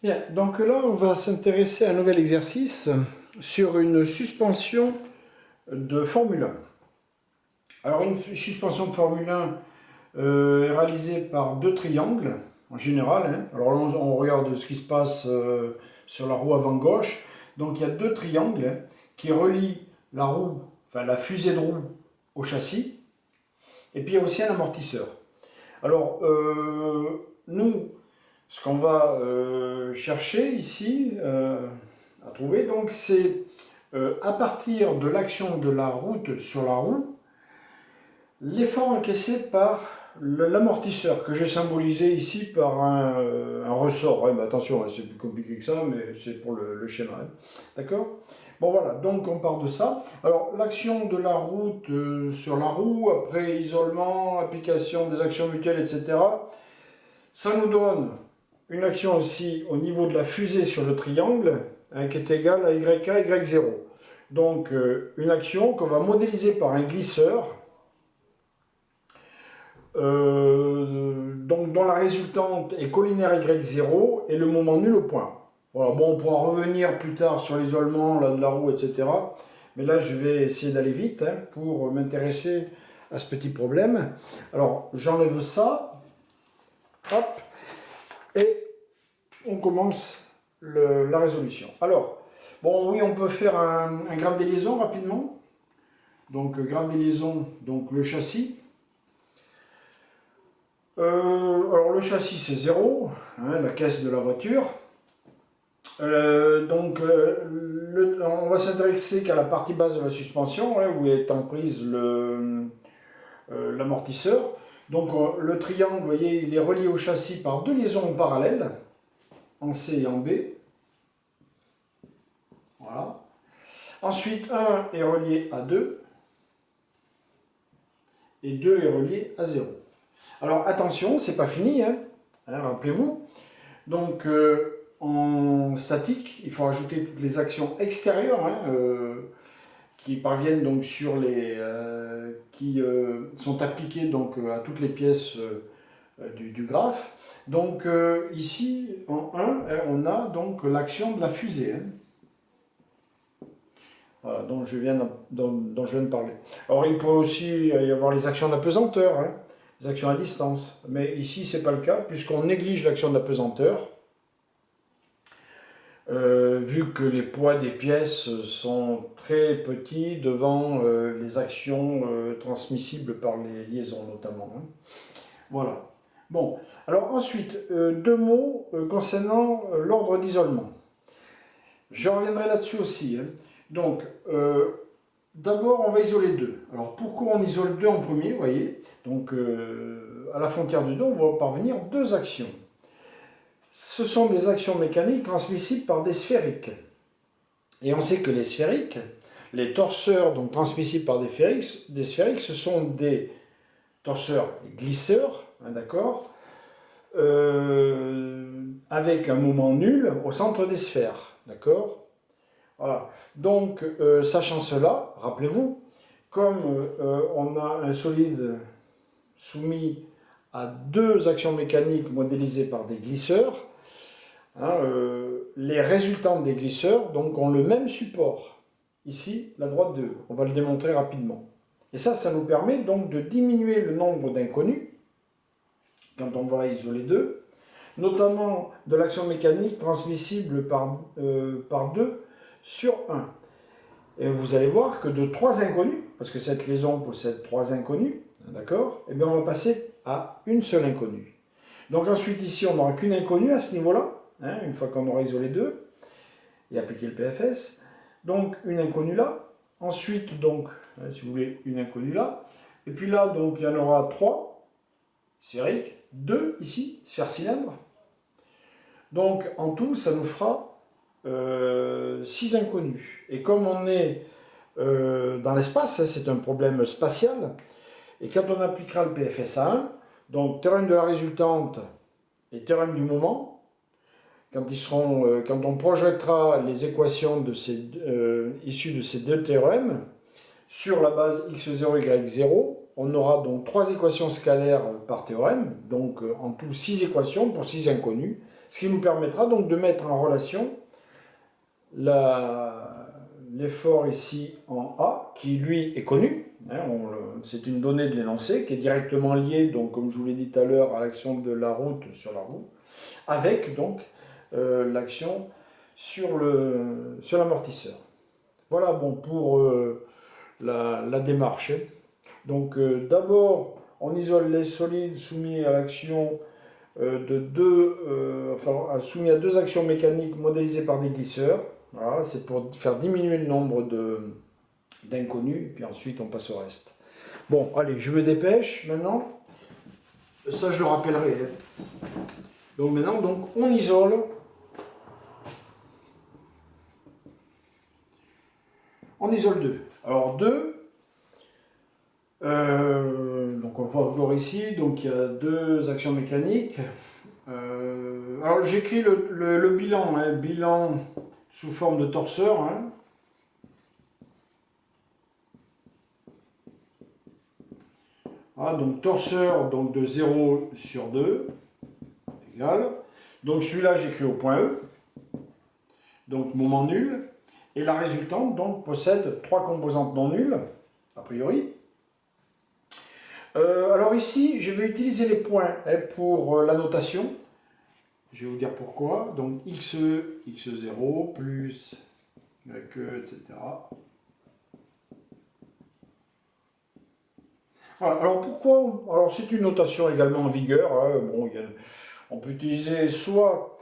Bien, donc là, on va s'intéresser à un nouvel exercice sur une suspension de Formule 1. Alors, une suspension de Formule 1 est réalisée par deux triangles, en général. Hein. Alors là, on regarde ce qui se passe sur la roue avant gauche. Donc, il y a deux triangles qui relient la roue, enfin la fusée de roue au châssis. Et puis, il y a aussi un amortisseur. Alors, nous, ce qu'on va chercher ici à trouver, donc, c'est à partir de l'action de la route sur la roue, l'effort encaissé par l'amortisseur que j'ai symbolisé ici par un ressort. Ouais, mais attention, c'est plus compliqué que ça, mais c'est pour le schéma. Hein. D'accord. Bon voilà, donc on part de ça. Alors l'action de la route sur la roue, après isolement, application des actions mutuelles, etc. Ça nous donne une action aussi au niveau de la fusée sur le triangle, hein, qui est égale à YK, Y0. Donc une action qu'on va modéliser par un glisseur, donc dont la résultante est collinaire Y0 et le moment nul au point. Voilà, bon, on pourra revenir plus tard sur l'isolement de la roue, etc. Mais là, je vais essayer d'aller vite hein, pour m'intéresser à ce petit problème. Alors, j'enlève ça, hop, et on commence la résolution. Alors, bon, oui, on peut faire un graphe des liaisons rapidement. Donc, graphe des liaisons, donc le châssis. Alors, le châssis, c'est 0, hein, la caisse de la voiture. On va s'intéresser qu'à la partie basse de la suspension, hein, où est en prise l'amortisseur. Donc, le triangle, vous voyez, il est relié au châssis par deux liaisons parallèles, en C et en B. Voilà. Ensuite, 1 est relié à 2 et 2 est relié à 0. Alors attention, c'est pas fini, hein, rappelez-vous. Donc en statique, il faut ajouter toutes les actions extérieures hein, qui parviennent donc sur les qui sont appliquées donc à toutes les pièces du graphe. Donc ici en 1, on a donc l'action de la fusée. Hein. Voilà, dont je viens de parler. Alors il peut aussi y avoir les actions d'apesanteur, hein, les actions à distance. Mais ici, ce n'est pas le cas, puisqu'on néglige l'action d'apesanteur, vu que les poids des pièces sont très petits devant les actions transmissibles par les liaisons notamment. Hein. Voilà. Bon, alors ensuite, deux mots concernant l'ordre d'isolement. Je reviendrai là-dessus aussi. Hein. Donc, d'abord, on va isoler 2. Alors, pourquoi on isole 2 en premier, vous voyez? Donc, à la frontière du 2, on va parvenir deux actions. Ce sont des actions mécaniques transmissibles par des sphériques. Et on sait que les sphériques, les torseurs donc transmissibles par des sphériques, ce sont des torseurs glisseurs, hein, d'accord, avec un moment nul au centre des sphères, d'accord. Voilà. Donc, sachant cela, rappelez-vous, comme on a un solide soumis à deux actions mécaniques modélisées par des glisseurs, hein, les résultantes des glisseurs donc, ont le même support. Ici, la droite de E. On va le démontrer rapidement. Et ça nous permet donc de diminuer le nombre d'inconnus quand on va isoler 2, notamment de l'action mécanique transmissible par 2 sur 1. Et vous allez voir que de 3 inconnus, parce que cette liaison possède 3 inconnus, d'accord, et bien on va passer à une seule inconnue. Donc ensuite ici on n'aura qu'une inconnue à ce niveau-là, hein, une fois qu'on aura isolé 2 et appliqué le PFS. Donc une inconnue là, ensuite donc, si vous voulez, une inconnue là, et puis là donc il y en aura 3 sphériques, 2 ici, sphère cylindre. Donc en tout ça nous fera 6 inconnus. Et comme on est dans l'espace, hein, c'est un problème spatial, et quand on appliquera le PFS à 1, donc théorème de la résultante et théorème du moment, quand on projettera les équations issues de ces deux théorèmes sur la base x0, y0, on aura donc 3 équations scalaires par théorème, donc en tout 6 équations pour 6 inconnus, Ce qui nous permettra donc de mettre en relation l'effort ici en A, qui lui est connu, hein, c'est une donnée de l'énoncé qui est directement liée, donc, comme je vous l'ai dit tout à l'heure, à l'action de la route sur la roue, avec donc l'action sur l'amortisseur. Voilà bon pour la démarche. Donc d'abord, on isole les solides soumis à l'action soumis à deux actions mécaniques modélisées par des glisseurs. Voilà, c'est pour faire diminuer le nombre d'inconnus, puis ensuite on passe au reste. Bon, allez, je me dépêche maintenant. Ça, je le rappellerai. Donc maintenant, on isole. On isole 2. Alors 2, donc on voit encore ici, donc il y a deux actions mécaniques. Alors j'écris le bilan, hein, bilan sous forme de torseur. Hein. Voilà, donc torseur donc de 0 sur 2 égale. Donc celui-là j'écris au point E. Donc moment nul. Et la résultante donc possède trois composantes non nulles, a priori. Alors ici, je vais utiliser les points pour la notation. Je vais vous dire pourquoi. Donc xe, x0, plus que, etc. Voilà. Alors pourquoi? Alors c'est une notation également en vigueur. Hein. Bon, on peut utiliser soit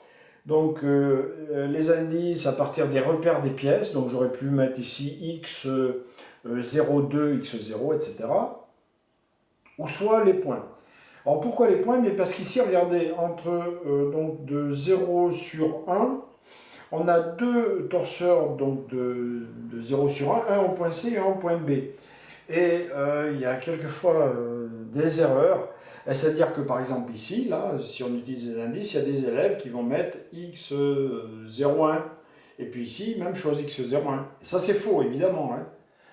donc, les indices à partir des repères des pièces. Donc j'aurais pu mettre ici x02, x0, etc. Ou soit les points. Alors pourquoi les points? Mais parce qu'ici, regardez, entre donc de 0 sur 1, on a deux torseurs donc de 0 sur 1 au point C et un au point B. Et il y a quelquefois des erreurs, c'est-à-dire que par exemple ici, là, si on utilise des indices, il y a des élèves qui vont mettre x01, et puis ici, même chose, x01. Et ça c'est faux, évidemment. Hein.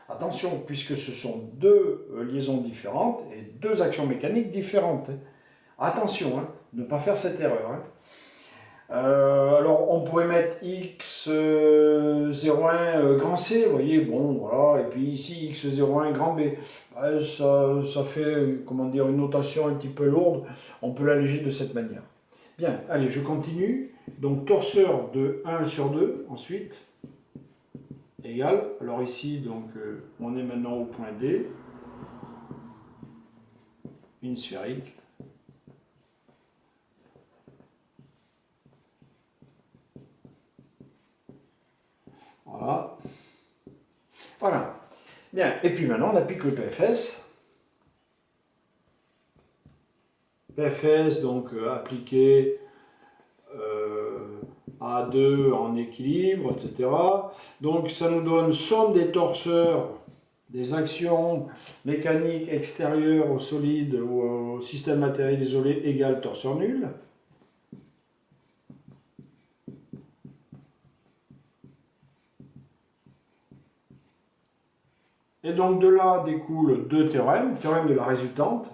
Attention, puisque ce sont deux liaisons différentes et deux actions mécaniques différentes. Attention, hein, ne pas faire cette erreur. Hein. Alors on pourrait mettre x01 grand C, vous voyez, bon voilà, et puis ici x01 grand B. Ça fait, comment dire, une notation un petit peu lourde, on peut l'alléger de cette manière. Bien, allez, je continue. Donc torseur de 1 sur 2, ensuite, égale, alors ici, donc on est maintenant au point D, une sphérique. Voilà. Voilà. Bien, et puis maintenant on applique le PFS. PFS, donc appliqué à 2 en équilibre, etc. Donc ça nous donne somme des torseurs des actions mécaniques extérieures au solide ou au système matériel isolé égale torseur nul. Et donc de là découlent deux théorèmes, théorème de la résultante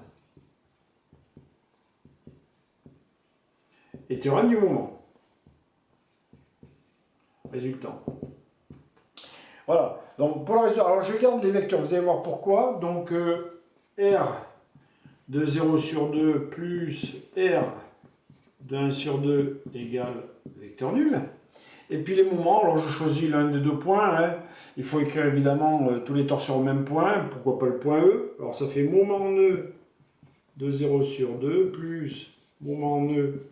et théorème du moment. Résultant. Voilà, donc pour la résultante, alors je garde les vecteurs, vous allez voir pourquoi. Donc R de 0 sur 2 plus R de 1 sur 2 égale vecteur nul. Et puis les moments, alors je choisis l'un des deux points. Hein. Il faut écrire évidemment tous les torseurs au même point, pourquoi pas le point E. Alors ça fait moment nœud de 0 sur 2 plus moment nœud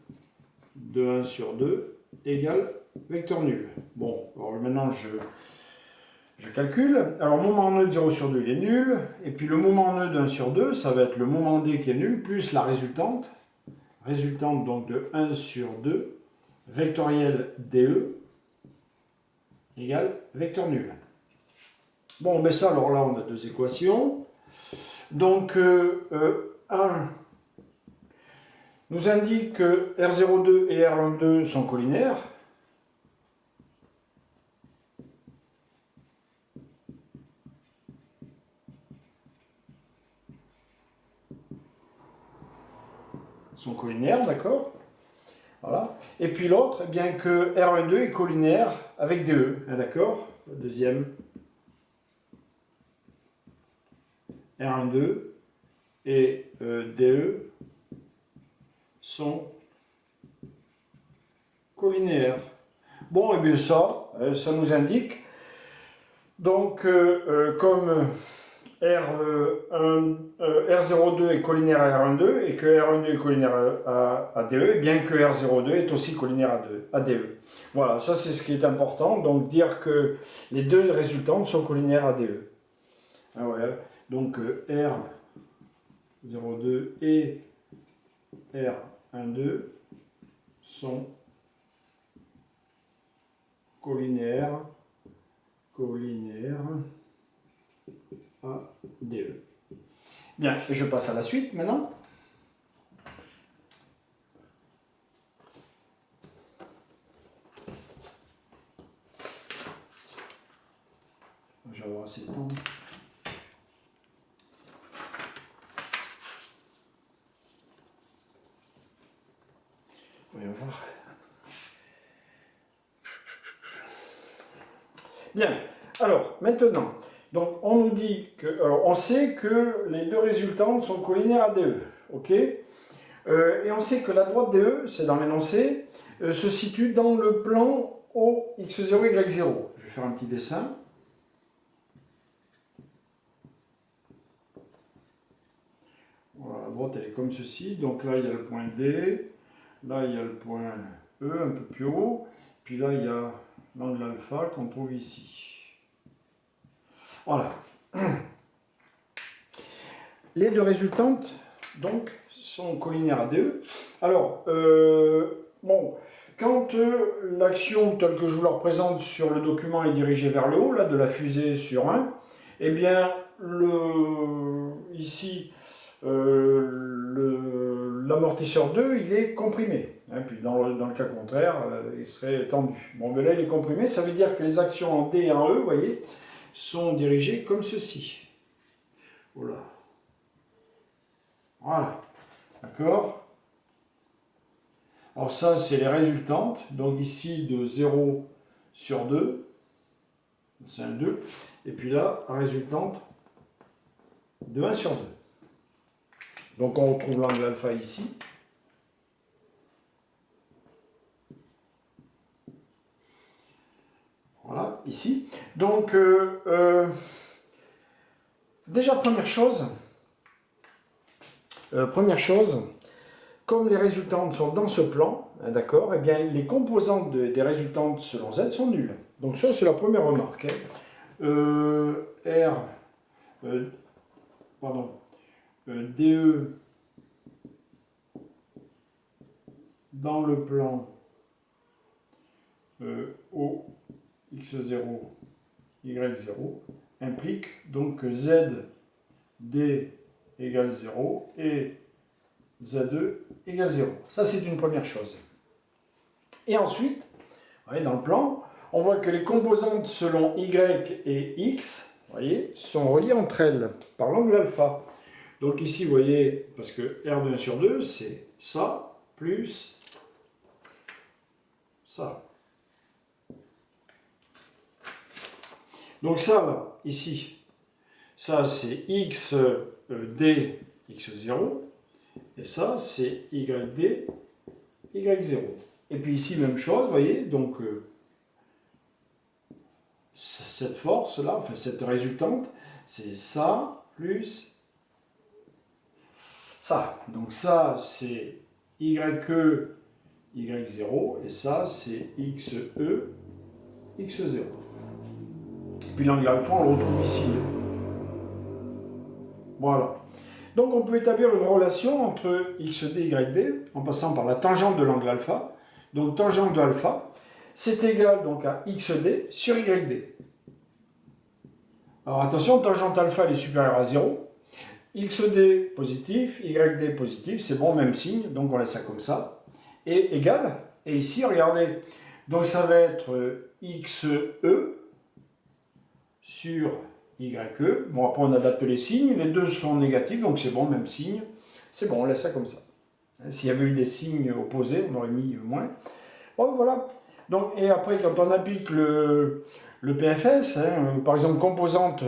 de 1 sur 2 égale vecteur nul. Bon, alors maintenant je calcule. Alors moment nœud de 0 sur 2 il est nul. Et puis le moment nœud de 1 sur 2, ça va être le moment D qui est nul, plus la résultante. Résultante donc de 1 sur 2, vectoriel DE, égale vecteur nul. Bon, mais ça, alors là, on a deux équations. Donc, 1 nous indique que R02 et R12 sont collinaires. Sont collinaires, d'accord. Voilà. Et puis l'autre, eh bien que R12 est collinéaire avec DE. Hein, d'accord? Le deuxième. R12 et DE sont collinéaires. Bon, et bien ça nous indique, donc, comme R02 est collinaire à R12 et que R12 est collinaire à DE, et bien que R02 est aussi collinaire à DE. Voilà, ça c'est ce qui est important, donc dire que les deux résultantes sont collinaires à DE. Ah ouais, donc R02 et R12 sont collinaires à DE. Bien, je passe à la suite maintenant. Je vais avoir assez de temps. Voyons voir. Bien, alors maintenant, donc on nous dit que, alors on sait que les deux résultantes sont collinaires à DE, ok? Et on sait que la droite DE, c'est dans l'énoncé, se situe dans le plan OX0, Y0. Je vais faire un petit dessin. Voilà, la droite elle est comme ceci, donc là il y a le point D, là il y a le point E un peu plus haut, puis là il y a l'angle alpha qu'on trouve ici. Voilà. Les deux résultantes, donc, sont collinaires à DE. Alors, bon, quand l'action telle que je vous la représente sur le document est dirigée vers le haut, là, de la fusée sur 1, eh bien, ici, l'amortisseur 2, il est comprimé. Hein, puis dans le cas contraire, il serait tendu. Bon, mais là, il est comprimé, ça veut dire que les actions en D et en E, vous voyez, sont dirigées comme ceci. Voilà. Voilà. D'accord? Alors ça, c'est les résultantes. Donc ici, de 0 sur 2. C'est un 2. Et puis là, la résultante de 1 sur 2. Donc on retrouve l'angle alpha ici. Voilà, ici. Donc, déjà, première chose, comme les résultantes sont dans ce plan, hein, d'accord, eh bien, les composantes des résultantes selon Z sont nulles. Donc ça, c'est la première remarque. Hein. DE dans le plan OX0, Y0 implique donc que ZD égale 0 et Z2 égale 0. Ça, c'est une première chose. Et ensuite, voyez, dans le plan, on voit que les composantes selon Y et X, voyez, sont reliées entre elles par l'angle alpha. Donc ici, vous voyez, parce que R de 1 sur 2, c'est ça plus ça. Donc ça, là, ici, ça c'est XD, X0, et ça c'est YD, Y0. Et puis ici, même chose, vous voyez, donc cette force-là, enfin cette résultante, c'est ça plus ça. Donc ça, c'est YE, Y0, et ça, c'est XE, X0. Puis l'angle alpha, on le retrouve ici. Voilà. Donc on peut établir une relation entre XD et YD en passant par la tangente de l'angle alpha. Donc tangente de alpha, c'est égal donc à XD sur YD. Alors attention, tangente alpha elle est supérieure à 0. XD positif, YD positif, c'est bon, même signe, donc on laisse ça comme ça. Et égal, et ici, regardez, donc ça va être XE sur YE. Bon, après on adapte les signes, les deux sont négatifs, donc c'est bon, même signe. C'est bon, on laisse ça comme ça. S'il y avait eu des signes opposés, on aurait mis moins. Bon, voilà. Donc, et après, quand on applique le PFS, hein, par exemple, composante,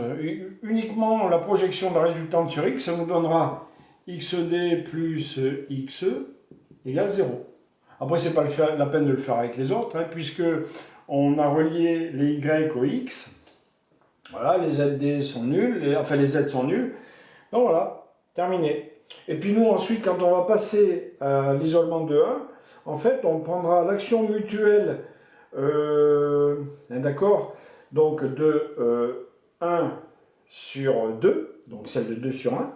uniquement la projection de la résultante sur X, ça nous donnera XD plus XE égale 0. Après, ce n'est pas la peine de le faire avec les autres, hein, puisque on a relié les Y au X. Voilà, les ZD sont nuls, enfin les Z sont nuls. Donc voilà, terminé. Et puis nous, ensuite, quand on va passer à l'isolement de 1, en fait, on prendra l'action mutuelle, d'accord, donc de 1 sur 2, donc celle de 2 sur 1,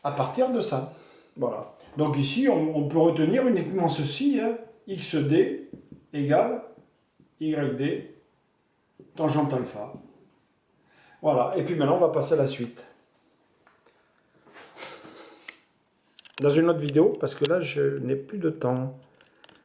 à partir de ça. Voilà. Donc ici, on peut retenir uniquement ceci, hein, XD égale YD tangente alpha. Voilà, et puis maintenant, on va passer à la suite. Dans une autre vidéo, parce que là, je n'ai plus de temps.